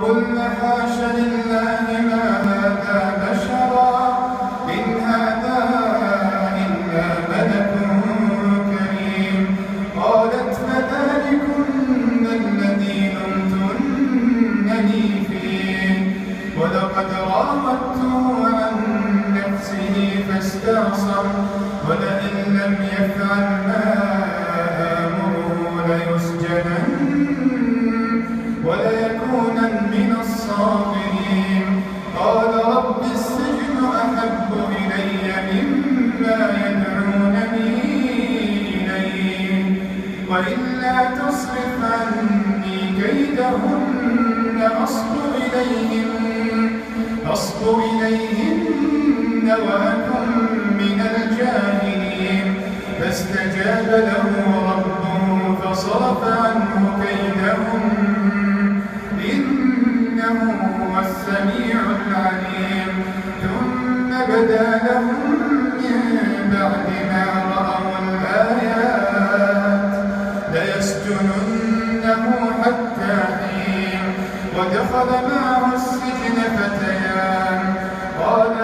قلن حاش لله ما هذا بشرا إن هذا إلا ملك كريم. قالت فذلكن الذي لمتنني فيه ولقد راودته عن نفسه فاستعصم ولئن لم يفعل ما آمره ليسجنن وليكونن من الصاغرين. قال رب السجن أحب إلي مما يدعونني إليه وإلا تصرف عني كيدهن أصب إليهن وأكن من الجاهلين. فاستجاب له ربه فصرف عنه كيدهن إنه هو السميع العليم. ثم بدا لهم من بعد ما رأوا الآيات ليسجننه حتى حين. ودخل معه السجن فتيان قال